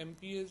MPs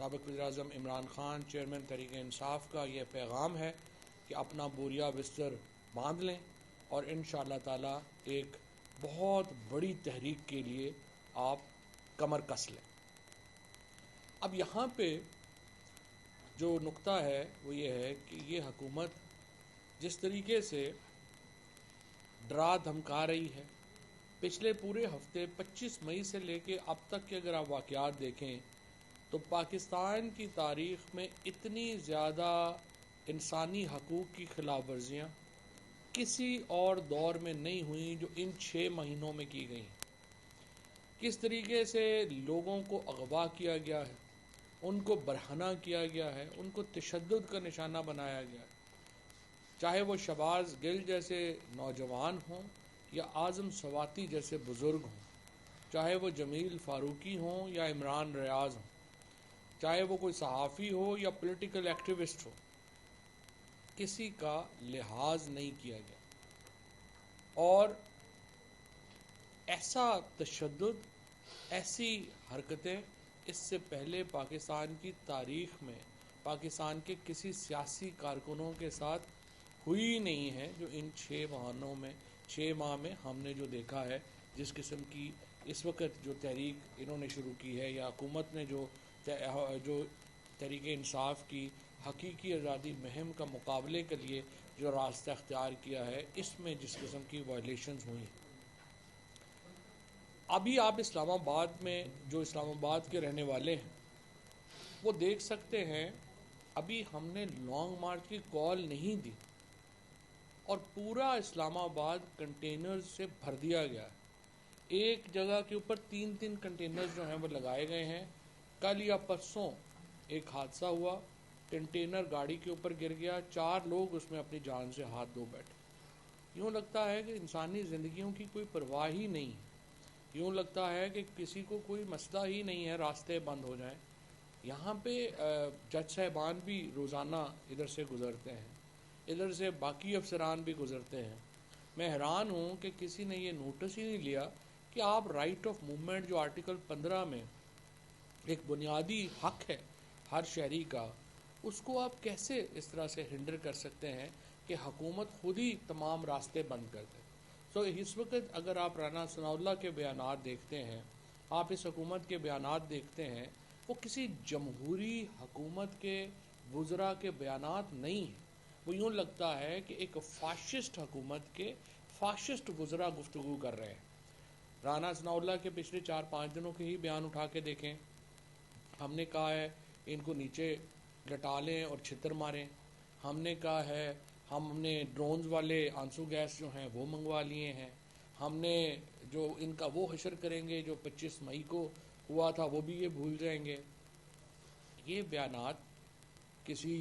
سابق وزیراعظم Imran Khan chairman Tehreek Insaf کا یہ پیغام ہے کہ اپنا بوریا بستر باندھ لیں اور انشاءاللہ تعالی ایک بہت بڑی تحریک کے لیے آپ کمر کس لیں۔ اب یہاں پہ جو نقطہ ہے وہ یہ ہے کہ یہ حکومت جس طریقے سے ڈرا دھمکا رہی ہے، پچھلے پورے ہفتے 25 مئی سے لے کے اب تک کے اگر آپ واقعات دیکھیں تو پاکستان کی تاریخ میں اتنی زیادہ انسانی حقوق کی خلاف ورزیاں کسی اور دور میں نہیں ہوئیں جو ان 6 مہینوں میں کی گئیں۔ کس طریقے سے لوگوں کو اغوا کیا گیا ہے، ان کو برہنہ کیا گیا ہے، ان کو تشدد کا نشانہ بنایا گیا ہے، چاہے وہ شہباز گل جیسے نوجوان ہوں یا اعظم سواتی جیسے بزرگ ہوں، چاہے وہ جمیل فاروقی ہوں یا عمران ریاض ہوں، چاہے وہ کوئی صحافی ہو یا پولیٹیکل ایکٹیوسٹ ہو، کسی کا لحاظ نہیں کیا گیا۔ اور ایسا تشدد، ایسی حرکتیں اس سے پہلے پاکستان کی تاریخ میں پاکستان کے کسی سیاسی کارکنوں کے ساتھ ہوئی نہیں ہے جو ان 6 ماہ میں ہم نے جو دیکھا ہے۔ جس قسم کی اس وقت جو تحریک انہوں نے شروع کی ہے یا حکومت نے جو تحریک انصاف کی حقیقی آزادی مہم کا مقابلے کے لیے جو راستہ اختیار کیا ہے، اس میں جس قسم کی وائلیشنز ہوئی۔ ابھی آپ اسلام آباد میں جو اسلام آباد کے رہنے والے ہیں وہ دیکھ سکتے ہیں، ابھی ہم نے لانگ مارچ کی کال نہیں دی اور پورا اسلام آباد کنٹینرز سے بھر دیا گیا ہے۔ ایک جگہ کے اوپر 3 کنٹینرز جو ہیں وہ لگائے گئے ہیں۔ کل یا پرسوں ایک حادثہ ہوا، کنٹینر گاڑی کے اوپر گر گیا، 4 لوگ اس میں اپنی جان سے ہاتھ دھو بیٹھے۔ یوں لگتا ہے کہ انسانی زندگیوں کی کوئی پرواہ ہی نہیں ہے، یوں لگتا ہے کہ کسی کو کوئی مسئلہ ہی نہیں ہے، راستے بند ہو جائیں۔ یہاں پہ جج صاحبان بھی روزانہ ادھر سے گزرتے ہیں، ادھر سے باقی افسران بھی گزرتے ہیں۔ میں حیران ہوں کہ کسی نے یہ نوٹس ہی نہیں لیا کہ آپ رائٹ آف موومنٹ جو آرٹیکل 15 میں ایک بنیادی حق ہے ہر شہری کا، اس کو آپ کیسے اس طرح سے ہنڈر کر سکتے ہیں کہ حکومت خود ہی تمام راستے بند کر دے۔ تو اس وقت اگر آپ رانا ثناء اللہ کے بیانات دیکھتے ہیں، آپ اس حکومت کے بیانات دیکھتے ہیں، وہ کسی جمہوری حکومت کے وزراء کے بیانات نہیں ہیں۔ وہ یوں لگتا ہے کہ ایک فاشسٹ حکومت کے فاشسٹ وزراء گفتگو کر رہے ہیں۔ رانا ثناء اللہ کے پچھلے 4-5 دنوں کے ہی بیان اٹھا کے دیکھیں۔ ہم نے کہا ہے ان کو نیچے لٹا لیں اور چھتر ماریں، ہم نے کہا ہے ہم نے ڈرونز والے آنسو گیس جو ہیں وہ منگوا لیے ہیں، ہم نے جو ان کا وہ حشر کریں گے جو 25 مئی کو ہوا تھا وہ بھی یہ بھول جائیں گے۔ یہ بیانات کسی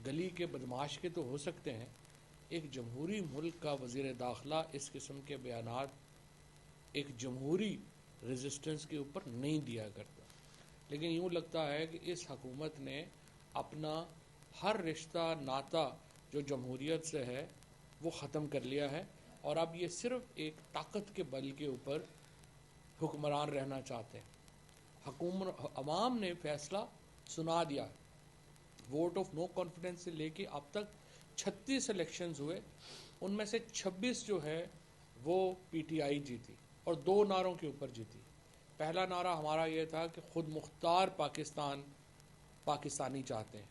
گلی کے بدماش کے تو ہو سکتے ہیں، ایک جمہوری ملک کا وزیر داخلہ اس قسم کے بیانات ایک جمہوری ریزسٹنس کے اوپر نہیں دیا کرتا۔ لیکن یوں لگتا ہے کہ اس حکومت نے اپنا ہر رشتہ ناتا جو جمہوریت سے ہے وہ ختم کر لیا ہے، اور اب یہ صرف ایک طاقت کے بل کے اوپر حکمران رہنا چاہتے ہیں۔ عوام نے فیصلہ سنا دیا، ووٹ آف نو کانفیڈنس سے لے کے اب تک 36 الیکشنز ہوئے، ان میں سے 26 جو ہے وہ پی ٹی آئی جیتی اور 2 نعروں کے اوپر جیتی۔ پہلا نعرہ ہمارا یہ تھا کہ خود مختار پاکستانی چاہتے ہیں،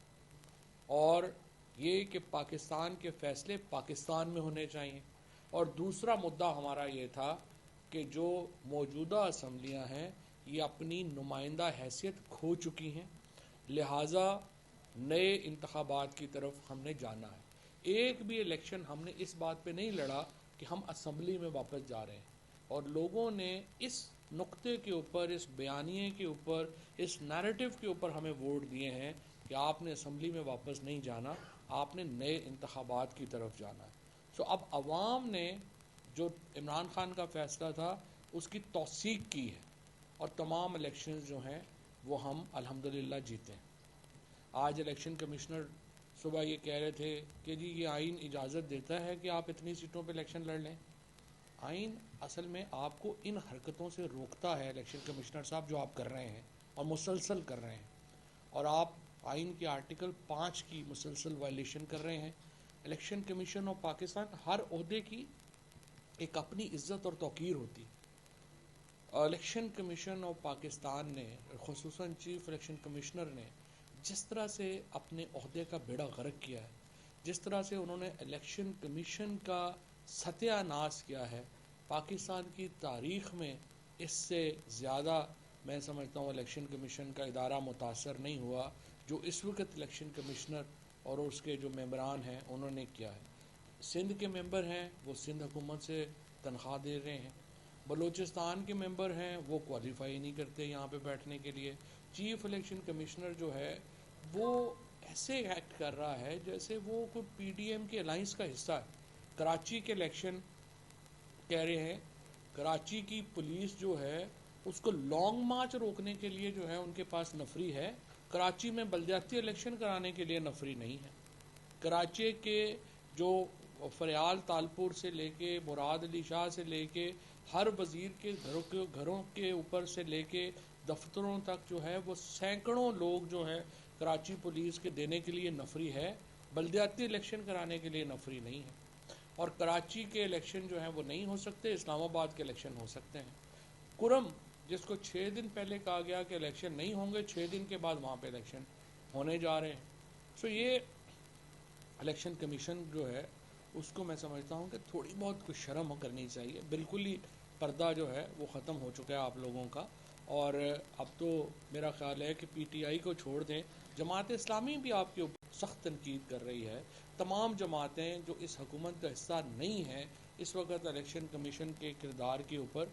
اور یہ کہ پاکستان کے فیصلے پاکستان میں ہونے چاہیے، اور دوسرا مدعا ہمارا یہ تھا کہ جو موجودہ اسمبلیاں ہیں یہ اپنی نمائندہ حیثیت کھو چکی ہیں، لہٰذا نئے انتخابات کی طرف ہم نے جانا ہے۔ ایک بھی الیکشن ہم نے اس بات پہ نہیں لڑا کہ ہم اسمبلی میں واپس جا رہے ہیں، اور لوگوں نے اس نقطے کے اوپر، اس بیانیے کے اوپر، اس نیریٹو کے اوپر ہمیں ووٹ دیے ہیں کہ آپ نے اسمبلی میں واپس نہیں جانا، آپ نے نئے انتخابات کی طرف جانا ہے۔ سو اب عوام نے جو عمران خان کا فیصلہ تھا اس کی توثیق کی ہے، اور تمام الیکشنز جو ہیں وہ ہم الحمدللہ جیتے ہیں۔ آج الیکشن کمشنر صبح یہ کہہ رہے تھے کہ جی یہ آئین اجازت دیتا ہے کہ آپ اتنی سیٹوں پہ الیکشن لڑ لیں۔ آئین اصل میں آپ کو ان حرکتوں سے روکتا ہے الیکشن کمشنر صاحب جو آپ کر رہے ہیں اور مسلسل کر رہے ہیں۔ اور آپ آئین کے آرٹیکل 5 کی مسلسل وائلیشن کر رہے ہیں. الیکشن کمیشن آف پاکستان، ہر عہدے کی ایک اپنی عزت اور توقیر ہوتی ہے. الیکشن کمیشن آف پاکستان نے، خصوصاً چیف الیکشن کمشنر نے، جس طرح سے اپنے عہدے کا بیڑا غرق کیا ہے، جس طرح سے انہوں نے الیکشن کمیشن کا ستیہ ناش کیا ہے، پاکستان کی تاریخ میں اس سے زیادہ میں سمجھتا ہوں الیکشن کمیشن کا ادارہ متاثر نہیں ہوا جو اس وقت الیکشن کمشنر اور اس کے جو ممبران ہیں انہوں نے کیا ہے. سندھ کے ممبر ہیں وہ سندھ حکومت سے تنخواہ دے رہے ہیں. بلوچستان کے ممبر ہیں وہ کوالیفائی نہیں کرتے یہاں پہ بیٹھنے کے لیے. چیف الیکشن کمشنر جو ہے وہ ایسے ایکٹ کر رہا ہے جیسے وہ کوئی پی ڈی ایم کے الائنس کا حصہ ہے. کراچی کے الیکشن کہہ رہے ہیں، کراچی کی پولیس جو ہے اس کو لانگ مارچ روکنے کے لیے جو ہے ان کے پاس نفری ہے، کراچی میں بلدیاتی الیکشن کرانے کے لیے نفری نہیں ہے. کراچی کے جو فریال تالپور سے لے کے مراد علی شاہ سے لے کے ہر وزیر کے گھروں کے اوپر سے لے کے دفتروں تک جو ہے وہ سینکڑوں لوگ جو ہے کراچی پولیس کے دینے کے لیے نفری ہے، بلدیاتی الیکشن کرانے کے لیے نفری نہیں ہے. اور کراچی کے الیکشن جو ہیں وہ نہیں ہو سکتے، اسلام آباد کے الیکشن ہو سکتے ہیں. کرم جس کو 6 دن پہلے کہا گیا کہ الیکشن نہیں ہوں گے، 6 دن کے بعد وہاں پہ الیکشن ہونے جا رہے ہیں. سو یہ الیکشن کمیشن جو ہے اس کو میں سمجھتا ہوں کہ تھوڑی بہت کچھ شرم کرنی چاہیے. بالکل ہی پردہ جو ہے وہ ختم ہو چکا ہے آپ لوگوں کا، اور اب تو میرا خیال ہے کہ پی ٹی آئی کو چھوڑ دیں. جماعت اسلامی بھی آپ کے اوپر سخت تنقید کر رہی ہے. تمام جماعتیں جو اس حکومت کا حصہ نہیں ہیں اس وقت الیکشن کمیشن کے کردار کے اوپر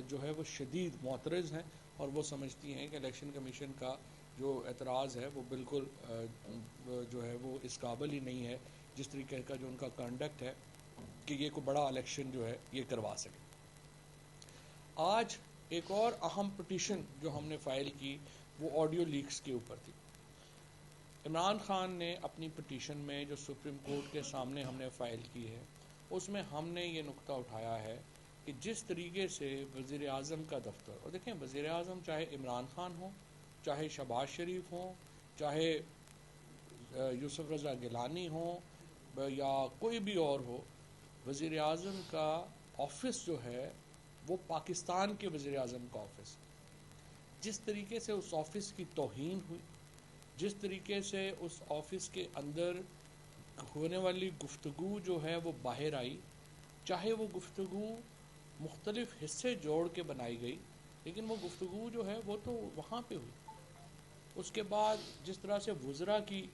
جو ہے وہ شدید معترض ہیں، اور وہ سمجھتی ہیں کہ الیکشن کمیشن کا جو اعتراض ہے وہ بالکل جو ہے وہ اس قابل ہی نہیں ہے جس طریقے کا جو ان کا کنڈکٹ ہے کہ یہ کوئی بڑا الیکشن جو ہے یہ کروا سکے. آج ایک اور اہم پٹیشن جو ہم نے فائل کی وہ آڈیو لیکس کے اوپر تھی. عمران خان نے اپنی پٹیشن میں جو سپریم کورٹ کے سامنے ہم نے فائل کی ہے اس میں ہم نے یہ نقطہ اٹھایا ہے کہ جس طریقے سے وزیر اعظم کا دفتر، اور دیکھیں وزیر اعظم چاہے عمران خان ہو، چاہے شہباز شریف ہوں، چاہے یوسف رضا گیلانی ہوں یا کوئی بھی اور ہو، وزیر اعظم کا آفس جو ہے وہ پاکستان کے وزیر اعظم کا آفس. جس طریقے سے اس آفس کی توہین ہوئی، جس طریقے سے اس آفس کے اندر ہونے والی گفتگو جو ہے وہ باہر آئی، چاہے وہ گفتگو مختلف حصے جوڑ کے بنائی گئی لیکن وہ گفتگو جو ہے وہ تو وہاں پہ ہوئی. اس کے بعد جس طرح سے وزراء کی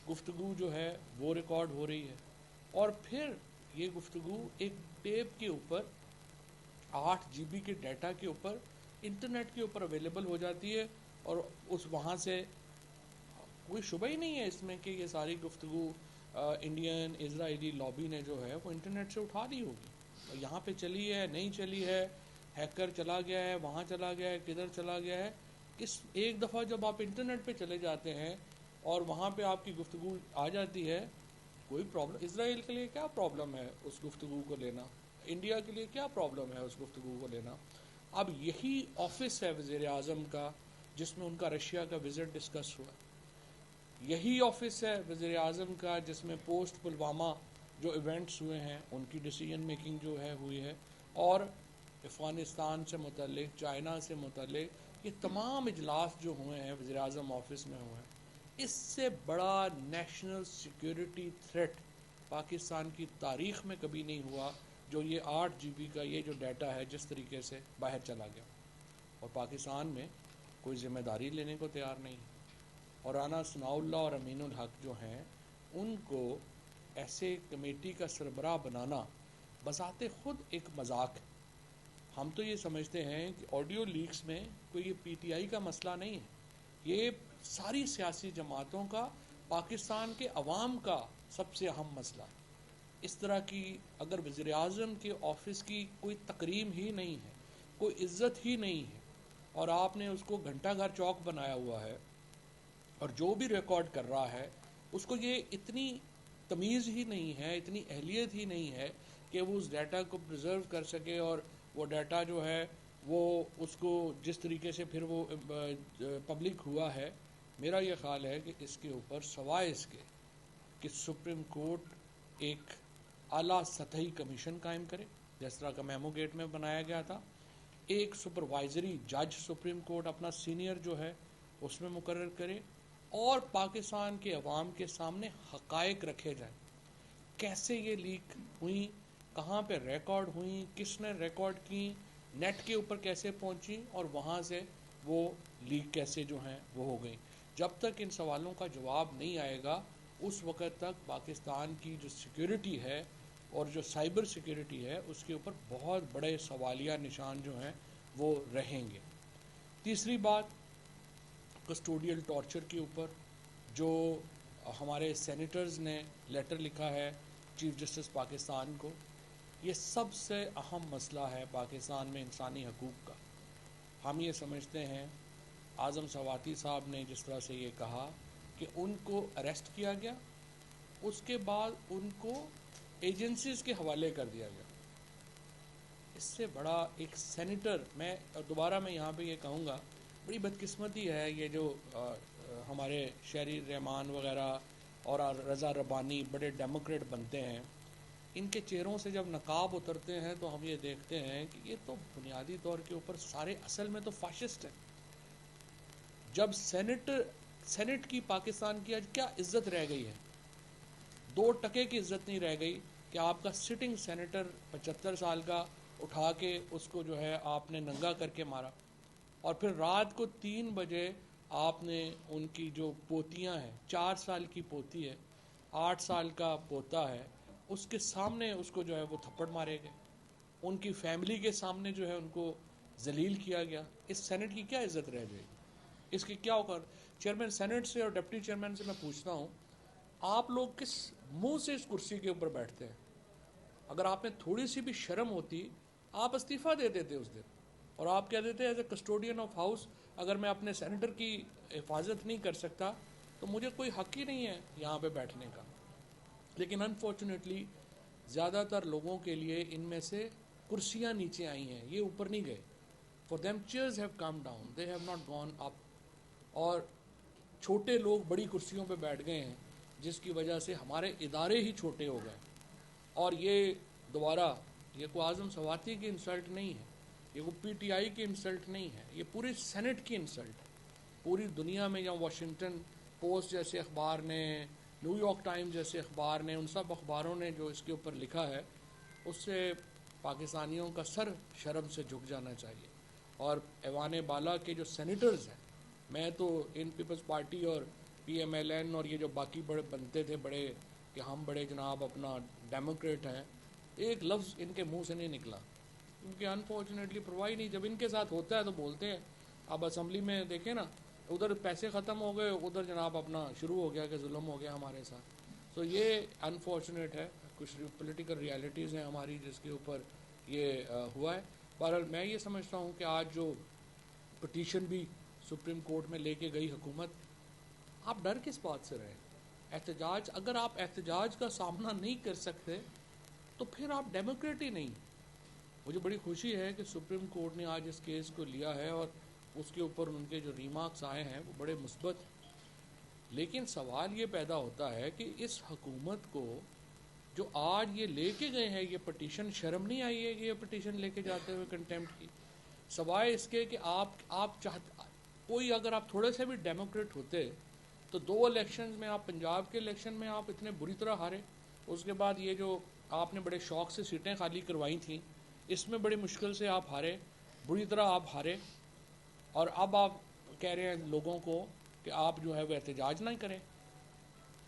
گفتگو جو ہے وہ ریکارڈ ہو رہی ہے، اور پھر یہ گفتگو ایک ٹیپ کے اوپر 8 جی بی کے ڈیٹا کے اوپر انٹرنیٹ کے اوپر اویلیبل ہو جاتی ہے، اور اس وہاں سے کوئی شبہ ہی نہیں ہے اس میں کہ یہ ساری گفتگو انڈین اسرائیلی لابی نے جو ہے وہ انٹرنیٹ سے اٹھا لی ہوگی. یہاں پہ چلی ہے نہیں چلی ہے، ہیکر چلا گیا ہے، وہاں چلا گیا ہے، کدھر چلا گیا ہے. ایک دفعہ جب آپ انٹرنیٹ پہ چلے جاتے ہیں اور وہاں پہ آپ کی گفتگو آ جاتی ہے، کوئی پرابلم اسرائیل کے لیے کیا پرابلم ہے اس گفتگو کو لینا، انڈیا کے لیے کیا پرابلم ہے اس گفتگو کو لینا. اب یہی آفس ہے وزیر اعظم کا جس میں ان کا رشیا کا وزٹ ڈسکس ہوا، یہی آفس ہے وزیر اعظم کا جس میں پوسٹ پلوامہ جو ایونٹس ہوئے ہیں ان کی ڈیسیجن میکنگ جو ہے ہوئی ہے، اور افغانستان سے متعلق، چائنا سے متعلق یہ تمام اجلاس جو ہوئے ہیں وزیر اعظم آفس میں ہوئے ہیں. اس سے بڑا نیشنل سیکیورٹی تھریٹ پاکستان کی تاریخ میں کبھی نہیں ہوا جو یہ 8 جی بی کا یہ جو ڈیٹا ہے جس طریقے سے باہر چلا گیا، اور پاکستان میں کوئی ذمہ داری لینے کو تیار نہیں. اور رانا ثناء اللہ اور امین الحق جو ہیں ان کو ایسے کمیٹی کا سربراہ بنانا بذات خود ایک مذاق ہے. ہم تو یہ سمجھتے ہیں کہ آڈیو لیکس میں کوئی یہ پی ٹی آئی کا مسئلہ نہیں ہے، یہ ساری سیاسی جماعتوں کا، پاکستان کے عوام کا سب سے اہم مسئلہ ہے. اس طرح کی اگر وزیر اعظم کے آفس کی کوئی تکریم ہی نہیں ہے، کوئی عزت ہی نہیں ہے، اور آپ نے اس کو گھنٹہ گھر چوک بنایا ہوا ہے، اور جو بھی ریکارڈ کر رہا ہے اس کو یہ اتنی تمیز ہی نہیں ہے، اتنی اہلیت ہی نہیں ہے کہ وہ اس ڈیٹا کو پریزرو کر سکے، اور وہ ڈیٹا جو ہے وہ اس کو جس طریقے سے پھر وہ پبلک ہوا ہے میرا یہ خیال ہے کہ اس کے اوپر سوائے اس کے کہ سپریم کورٹ ایک اعلیٰ سطحی کمیشن قائم کرے جس طرح کا میمو گیٹ میں بنایا گیا تھا، ایک سپروائزری جج سپریم کورٹ اپنا سینئر جو ہے اس میں مقرر کرے، اور پاکستان کے عوام کے سامنے حقائق رکھے جائیں، کیسے یہ لیک ہوئی، کہاں پہ ریکارڈ ہوئی، کس نے ریکارڈ کی، نیٹ کے اوپر کیسے پہنچی، اور وہاں سے وہ لیک کیسے جو ہیں وہ ہو گئی۔ جب تک ان سوالوں کا جواب نہیں آئے گا اس وقت تک پاکستان کی جو سیکیورٹی ہے اور جو سائبر سیکیورٹی ہے اس کے اوپر بہت بڑے سوالیہ نشان جو ہیں وہ رہیں گے۔ تیسری بات، کسٹوڈیل ٹارچر کے اوپر جو ہمارے سینیٹرز نے لیٹر لکھا ہے چیف جسٹس پاکستان کو، یہ سب سے اہم مسئلہ ہے پاکستان میں انسانی حقوق کا۔ ہم یہ سمجھتے ہیں اعظم سواتی صاحب نے جس طرح سے یہ کہا کہ ان کو اریسٹ کیا گیا، اس کے بعد ان کو ایجنسیز کے حوالے کر دیا گیا۔ اس سے بڑا ایک سینیٹر، میں یہاں پہ یہ کہوں گا بڑی بدقسمتی ہے یہ جو ہمارے شہری رحمان وغیرہ اور رضا ربانی بڑے ڈیموکریٹ بنتے ہیں، ان کے چہروں سے جب نقاب اترتے ہیں تو ہم یہ دیکھتے ہیں کہ یہ تو بنیادی طور کے اوپر سارے اصل میں تو فاشسٹ ہیں۔ جب سینٹ کی پاکستان کی آج کیا عزت رہ گئی ہے؟ 2% کی عزت نہیں رہ گئی کہ آپ کا سٹنگ سینیٹر 75 سال کا اٹھا کے اس کو جو ہے آپ نے ننگا کر کے مارا، اور پھر رات کو 3 بجے آپ نے ان کی جو پوتیاں ہیں، 4 سال کی پوتی ہے، 8 سال کا پوتا ہے، اس کے سامنے اس کو جو ہے وہ تھپڑ مارے گئے، ان کی فیملی کے سامنے جو ہے ان کو ذلیل کیا گیا۔ اس سینٹ کی کیا عزت رہ جائے گی؟ اس کی کیا اوقات؟ چیئرمین سینٹ سے اور ڈپٹی چیئرمین سے میں پوچھتا ہوں، آپ لوگ کس منہ سے اس کرسی کے اوپر بیٹھتے ہیں؟ اگر آپ میں تھوڑی سی بھی شرم ہوتی آپ استعفیٰ دے دیتے اس دن، اور آپ کہہ دیتے as a custodian of house اگر میں اپنے سینیٹر کی حفاظت نہیں کر سکتا تو مجھے کوئی حق ہی نہیں ہے یہاں پہ بیٹھنے کا۔ لیکن انفارچونیٹلی زیادہ تر لوگوں کے لیے ان میں سے کرسیاں نیچے آئی ہیں، یہ اوپر نہیں گئے۔ For them chairs have come down, they have not gone up, اور چھوٹے لوگ بڑی کرسیوں پہ بیٹھ گئے ہیں جس کی وجہ سے ہمارے ادارے ہی چھوٹے ہو گئے۔ اور یہ دوبارہ یہ کوئی اعظم سواتی کی انسلٹ نہیں ہے، یہ کوئی پی ٹی آئی کی انسلٹ نہیں ہے، یہ پوری سینٹ کی انسلٹ ہے۔ پوری دنیا میں یا واشنگٹن پوسٹ جیسے اخبار نے، نیو یارک ٹائم جیسے اخبار نے، ان سب اخباروں نے جو اس کے اوپر لکھا ہے اس سے پاکستانیوں کا سر شرم سے جھک جانا چاہیے۔ اور ایوان بالا کے جو سینیٹرز ہیں، میں تو ان پیپلز پارٹی اور پی ایم ایل این اور یہ جو باقی بڑے بنتے تھے بڑے کہ ہم بڑے جناب اپنا ڈیموکریٹ ہیں، ایک لفظ ان کے منہ سے نہیں نکلا، کیونکہ انفارچونیٹلی پرواہ نہیں، جب ان کے ساتھ ہوتا ہے تو بولتے ہیں۔ اب اسمبلی میں دیکھیں نا، ادھر پیسے ختم ہو گئے، ادھر جناب اپنا شروع ہو گیا کہ ظلم ہو گیا ہمارے ساتھ۔ تو یہ انفارچونیٹ ہے، کچھ پولیٹیکل ریالٹیز ہیں ہماری جس کے اوپر یہ ہوا ہے۔ بہرحال میں یہ سمجھتا ہوں کہ آج جو پٹیشن بھی سپریم کورٹ میں لے کے گئی حکومت، آپ ڈر کس بات سے رہے؟ احتجاج، اگر آپ احتجاج کا سامنا نہیں کر سکتے تو پھر آپ ڈیموکریٹ ہی نہیں۔ مجھے بڑی خوشی ہے کہ سپریم کورٹ نے آج اس کیس کو لیا ہے اور اس کے اوپر ان کے جو ریمارکس آئے ہیں وہ بڑے مثبت ہیں۔ لیکن سوال یہ پیدا ہوتا ہے کہ اس حکومت کو جو آج یہ لے کے گئے ہیں یہ پٹیشن، شرم نہیں آئی ہے کہ یہ پٹیشن لے کے جاتے ہوئے کنٹیمپٹ کی؟ سوائے اس کے کہ آپ چاہتے، کوئی اگر آپ تھوڑے سے بھی ڈیموکریٹ ہوتے تو 2 الیکشنز میں، آپ پنجاب کے الیکشن میں آپ اتنے بری طرح ہارے، اس کے بعد یہ جو آپ نے بڑے شوق سے سیٹیں خالی کروائی تھیں اس میں بڑی مشکل سے آپ ہارے، بری طرح آپ ہارے، اور اب آپ کہہ رہے ہیں لوگوں کو کہ آپ جو ہے وہ احتجاج نہیں کریں۔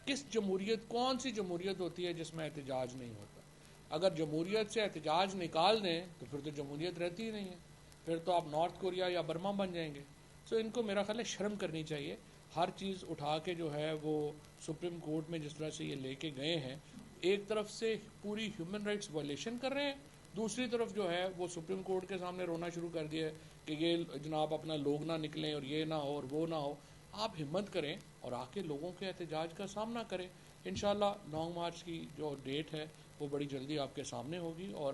کس جمہوریت، کون سی جمہوریت ہوتی ہے جس میں احتجاج نہیں ہوتا؟ اگر جمہوریت سے احتجاج نکال دیں تو پھر تو جمہوریت رہتی ہی نہیں ہے، پھر تو آپ نارتھ کوریا یا برما بن جائیں گے۔ سو ان کو میرا خیال ہے شرم کرنی چاہیے، ہر چیز اٹھا کے جو ہے وہ سپریم کورٹ میں جس طرح سے یہ لے کے گئے ہیں، ایک طرف سے پوری ہیومن رائٹس وائلیشن کر رہے ہیں، دوسری طرف جو ہے وہ سپریم کورٹ کے سامنے رونا شروع کر دیا ہے کہ یہ جناب اپنا لوگ نہ نکلیں اور یہ نہ ہو اور وہ نہ ہو۔ آپ ہمت کریں اور آ کے لوگوں کے احتجاج کا سامنا کریں۔ انشاءاللہ 9 مارچ کی جو ڈیٹ ہے وہ بڑی جلدی آپ کے سامنے ہوگی اور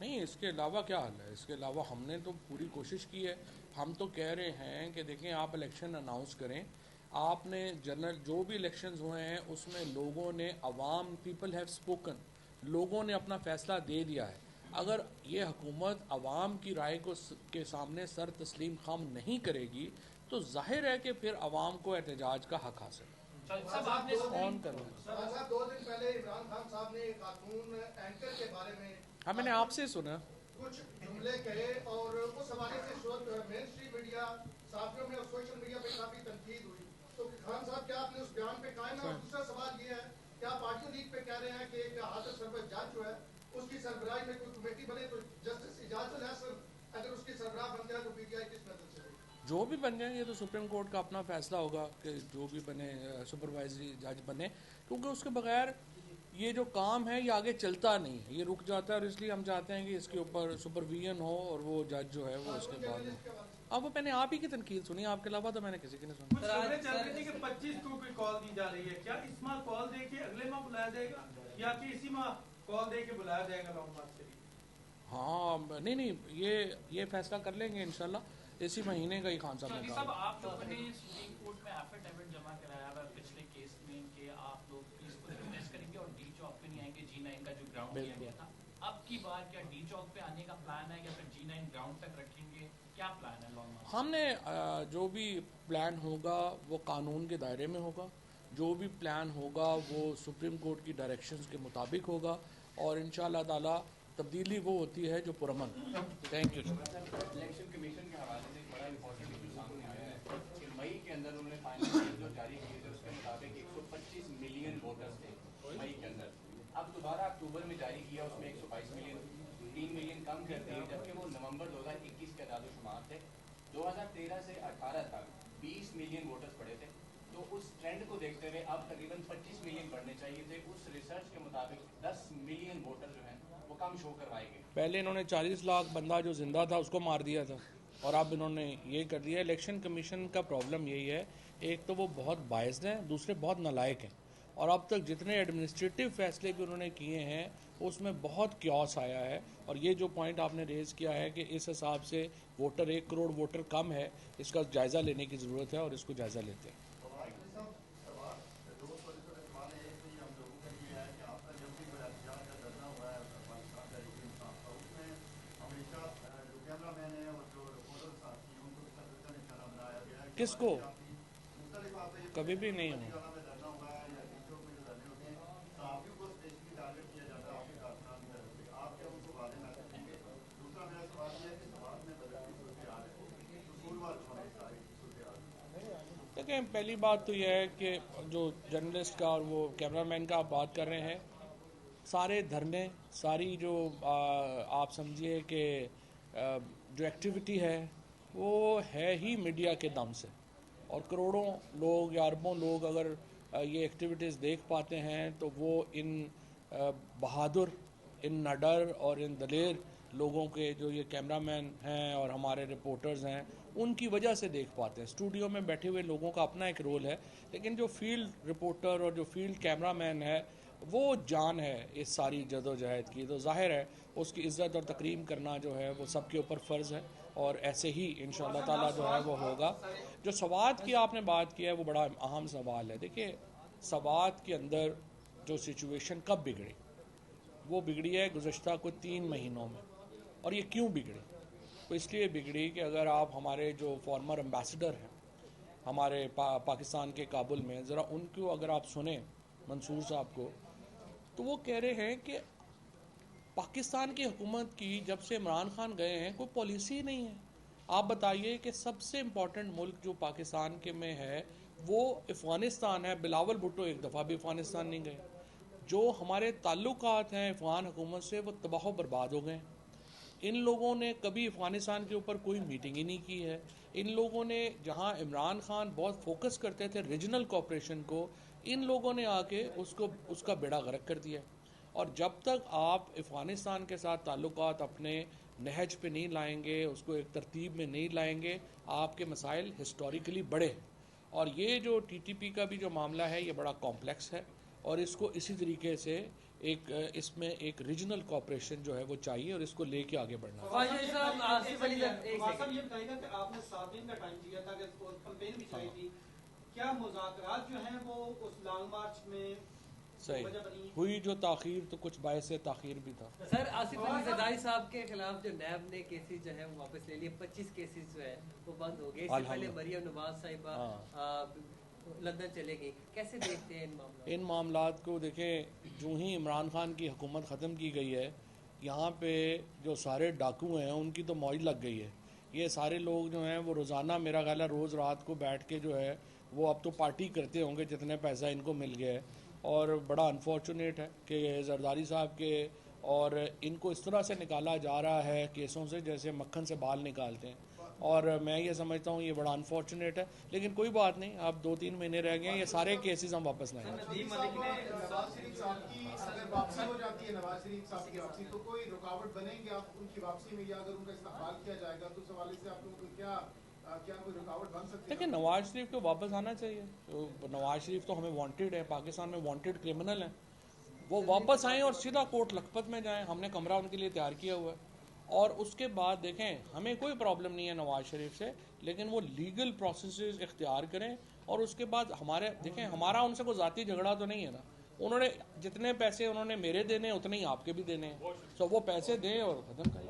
نہیں، اس کے علاوہ کیا حل ہے؟ اس کے علاوہ ہم نے تو پوری کوشش کی ہے. ہم تو کہہ رہے ہیں کہ دیکھیں آپ الیکشن اناؤنس کریں. آپ نے جنرل جو بھی الیکشنز ہوئے ہیں اس میں لوگوں نے عوام پیپل ہیو اسپوکن، لوگوں نے اپنا فیصلہ دے دیا ہے. اگر یہ حکومت عوام کی رائے کو کے سامنے سر تسلیم خم نہیں کرے گی تو ظاہر ہے کہ پھر عوام کو احتجاج کا حق حاصل ہے. صاحب 2 دن پہلے عمران خان صاحب نے ایک خاتون اینکر کے بارے میں ہاں، میں نے آپ سے سنا کچھ جملے کہے اور اس حوالے سے مین اسٹریم میڈیا صحافیوں میں اور سوشل میڈیا پہ کافی تنقید ہوئی. تو خان صاحب کیا آپ نے اس بیان پہ قائم ہے؟ اور دوسرا سوال یہ ہے کیا پارٹی لیگ پہ کہہ رہے ہیں کہ ایک حاضر سربراہ جج جو ہے اس کی سربراہی میں کوئی کمیٹی بنے تو جسٹس اجازت الحسن اگر اس کی سربراہ بن جائے تو پی ٹی آئی کس نظر سے ہوگی؟ جو بھی بن جائیں، یہ تو سپریم کورٹ کا اپنا فیصلہ ہوگا کہ جو بھی بنے سپروائزری جج بنے، کیونکہ اس کے بغیر یہ جو کام ہے یہ آگے چلتا نہیں ہے، یہ رک جاتا ہے. اور اس لیے ہم چاہتے ہیں کہ اس کے اوپر سپرویژن ہو اور وہ جج جو ہے وہ اس کے بعد ہو. اب وہ میں نے آپ ہی کی تنقید سنی، آپ کے علاوہ تو میں نے کسی کی نہیں سنی. کچھ خبریں چل رہی تھی کہ 25 کو کوئی کال دی جا رہی ہے، کیا اس ماہ کال دے کے اگلے ماہ بلایا جائے گا یا کہ اسی ماہ کال دے کے بلایا جائے گا لانگ مارچ کے لیے؟ ہاں نہیں یہ فیصلہ کر لیں گے انشاءاللہ اسی مہینے کا ہی. خان صاحب نے صاحب کہا آپ لوگوں نے سپریم کورٹ میں ایفیڈیوٹ جمع کرایا ہوا پچھلے کیس میں کہ آپ لوگ اس کو ریپلیس کریں گے اور ڈی چوک پہ نہیں آئیں گے، G9 کا جو گراؤنڈ دیا گیا تھا. اب کی بار کیا ڈی چوک پہ آنے کا پلان ہے یا پھر G9 گراؤنڈ تک رکھیں گے؟ کیا پلان ہے لانگ مارچ؟ ہم نے جو بھی پلان ہوگا وہ قانون کے دائرے میں ہوگا، جو بھی پلان ہوگا وہ سپریم کورٹ کی ڈائریکشنز کے مطابق ہوگا اور انشاءاللہ تعالی تبدیلی وہ ہوتی ہے جو پرامن. Thank you. الیکشن کمیشن کے حوالے سے ایک بڑا امپورٹنٹ ایشو سامنے آیا ہے کہ مئی کے اندر انہوں نے فائنل جو جاری کیے تھے اس کے مطابق 125 ملین ووٹرز تھے مئی کے اندر. اب دوبارہ اکتوبر میں جاری کیا اس میں 122 ملین، 3 ملین کم کر دیے، جبکہ وہ نومبر 2021 کے اعداد و شمار تھے. 2013 سے 18 تک 20 ملین ووٹرز پڑے تھے. تو اس ٹرینڈ کو دیکھتے ہوئے اب تقریباً 25 ملین بڑھنے چاہیے تھے. اس ریسرچ کے مطابق 10 ملین ووٹر جو ہیں وہ کم شو کروائے گئے. پہلے انہوں نے 40 لاکھ بندہ جو زندہ تھا اس کو مار دیا تھا اور اب انہوں نے یہ کر دیا. الیکشن کمیشن کا پرابلم یہی ہے، ایک تو وہ بہت بائزڈ ہیں، دوسرے بہت نالائق ہیں. اور اب تک جتنے ایڈمنسٹریٹو فیصلے بھی انہوں نے کیے ہیں اس میں بہت کیوس آیا ہے. اور یہ جو پوائنٹ آپ نے ریز کیا ہے کہ اس حساب سے ووٹر 1 کروڑ ووٹر کم ہے، اس کا جائزہ لینے کی ضرورت ہے اور اس کو جائزہ لیتے ہیں. کس کو؟ کبھی بھی نہیں ہوں. دیکھیں، پہلی بات تو یہ ہے کہ جو جرنلسٹ کا اور وہ کیمرہ مین کا آپ بات کر رہے ہیں، سارے دھرنے، ساری جو آپ سمجھیے کہ جو ایکٹیویٹی ہے وہ ہے ہی میڈیا کے دم سے. اور کروڑوں لوگ یا اربوں لوگ اگر یہ ایکٹیویٹیز دیکھ پاتے ہیں تو وہ ان بہادر، ان نڈر اور ان دلیر لوگوں کے جو یہ کیمرہ مین ہیں اور ہمارے رپورٹرز ہیں ان کی وجہ سے دیکھ پاتے ہیں. اسٹوڈیو میں بیٹھے ہوئے لوگوں کا اپنا ایک رول ہے، لیکن جو فیلڈ رپورٹر اور جو فیلڈ کیمرہ مین ہے وہ جان ہے اس ساری جد و جہد کی. تو ظاہر ہے اس کی عزت اور تکریم کرنا جو ہے وہ سب کے اوپر فرض ہے اور ایسے ہی انشاءاللہ تعالیٰ جو ہے وہ ہوگا. جو سوات کی آپ نے بات کی ہے وہ بڑا اہم سوال ہے. دیکھیے، سوات کے اندر جو سچویشن کب بگڑی، وہ بگڑی ہے گزشتہ کوئی 3 مہینوں میں. اور یہ کیوں بگڑی؟ تو اس لیے بگڑی کہ اگر آپ ہمارے جو فارمر امبیسڈر ہیں ہمارے پاکستان کے کابل میں، ذرا ان کو اگر آپ سنیں منصور صاحب کو، تو وہ کہہ رہے ہیں کہ پاکستان کی حکومت کی جب سے عمران خان گئے ہیں کوئی پالیسی نہیں ہے. آپ بتائیے کہ سب سے امپورٹنٹ ملک جو پاکستان کے میں ہے وہ افغانستان ہے. بلاول بھٹو ایک دفعہ بھی افغانستان نہیں گئے. جو ہمارے تعلقات ہیں افغان حکومت سے وہ تباہ و برباد ہو گئے. ان لوگوں نے کبھی افغانستان کے اوپر کوئی میٹنگ ہی نہیں کی ہے. ان لوگوں نے جہاں عمران خان بہت فوکس کرتے تھے ریجنل کوآپریشن کو، ان لوگوں نے آ کے اس کا بیڑا غرق کر دیا. اور جب تک آپ افغانستان کے ساتھ تعلقات اپنے نہج پہ نہیں لائیں گے، اس کو ایک ترتیب میں نہیں لائیں گے، آپ کے مسائل ہسٹوریکلی بڑے ہیں. اور یہ جو ٹی ٹی پی کا بھی جو معاملہ ہے یہ بڑا کمپلیکس ہے اور اس کو اسی طریقے سے ایک اس میں ایک ریجنل کوآپریشن جو ہے وہ چاہیے اور اس کو لے کے آگے بڑھنا ہے۔ خواجہ صاحب آصف علی ایک صاحب یہ بتائیے گا کہ آپ نے 7 دن کا ٹائم دیا تھا کہ کمپین بھی چلائی تھی، کیا مذاکرات جو ہیں وہ اس لانگ مارچ میں صحیح ہوئی؟ جو تاخیر تو کچھ باعث تاخیر بھی تھا سر آصف علی زرداری صاحب کے خلاف جو نیب نے کیسز جو ہے وہ واپس لے لیے، 25 کیسز جو ہے وہ بند ہو گئے، اس سے پہلے مریم نواز صاحبہ لندن چلے گئی، کیسے دیکھتے ہیں ان معاملات کو؟ دیکھیں، جو ہی عمران خان کی حکومت ختم کی گئی ہے، یہاں پہ جو سارے ڈاکو ہیں ان کی تو موج لگ گئی ہے۔ یہ سارے لوگ جو ہیں وہ روزانہ میرا خیال ہے روز رات کو بیٹھ کے جو ہے وہ اب تو پارٹی کرتے ہوں گے جتنے پیسہ ان کو مل گیا ہے، اور بڑا انفارچونیٹ ہے کہ زرداری صاحب کے اور ان کو اس طرح سے نکالا جا رہا ہے کیسوں سے جیسے مکھن سے بال نکالتے ہیں، اور میں یہ سمجھتا ہوں یہ بڑا انفارچونیٹ ہے، لیکن کوئی بات نہیں، اب 2-3 مہینے رہ گئے ہیں، یہ سارے کیسز ہم واپس لائیں گے۔ نواز شریف صاحب کی اگر واپسی ہو جاتی ہے، نواز شریف صاحب کی واپسی، تو کوئی رکاوٹ بنیں گے آپ ان کی واپسی میں، یا اگر ان کا استقبال کیا جائے گا تو اس حوالے سے آپ لوگوں کو کیا کوئی رکاوٹ بن سکتی ہے؟ دیکھیں، نواز شریف کو واپس آنا چاہیے، نواز شریف تو ہمیں وانٹیڈ ہے، پاکستان میں وانٹیڈ کرمنل ہیں، وہ واپس آئیں اور سیدھا کوٹ لکھپت میں جائیں، ہم نے کمرہ ان کے لیے تیار کیا ہوا ہے، اور اس کے بعد دیکھیں ہمیں کوئی پرابلم نہیں ہے نواز شریف سے، لیکن وہ لیگل پروسیسز اختیار کریں، اور اس کے بعد دیکھیں ہمارا ان سے کوئی ذاتی جھگڑا تو نہیں ہے نا، انہوں نے جتنے پیسے انہوں نے میرے دینے اتنے ہی آپ کے بھی دینے ہیں، تو وہ پیسے دیں اور ختم کریں۔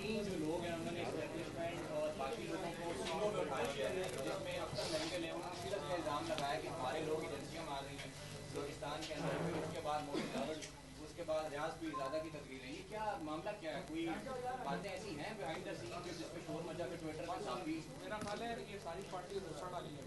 جو لوگ ہیں انہوں نے اسٹیبلشمنٹ اور باقی لوگوں کو سینوں میں اٹھایا ہے، جس میں اب تک میڈیکل ہے انہوں نے صرف یہ الزام لگایا کہ ہمارے لوگ ایجنسیاں مار رہی ہیں بلوچستان کے اندر، پھر اس کے بعد موٹی داول، اس کے بعد ریاض پیر زیادہ کی تقریر ہے، یہ کیا معاملہ کیا ہے؟ کوئی باتیں ایسی ہیں بیہائنڈ دا سین جس پہ شور مچا کے ٹویٹر پہ صافی؟ میرا خیال ہے یہ ساری پارٹی دوسرا ڈالی ہے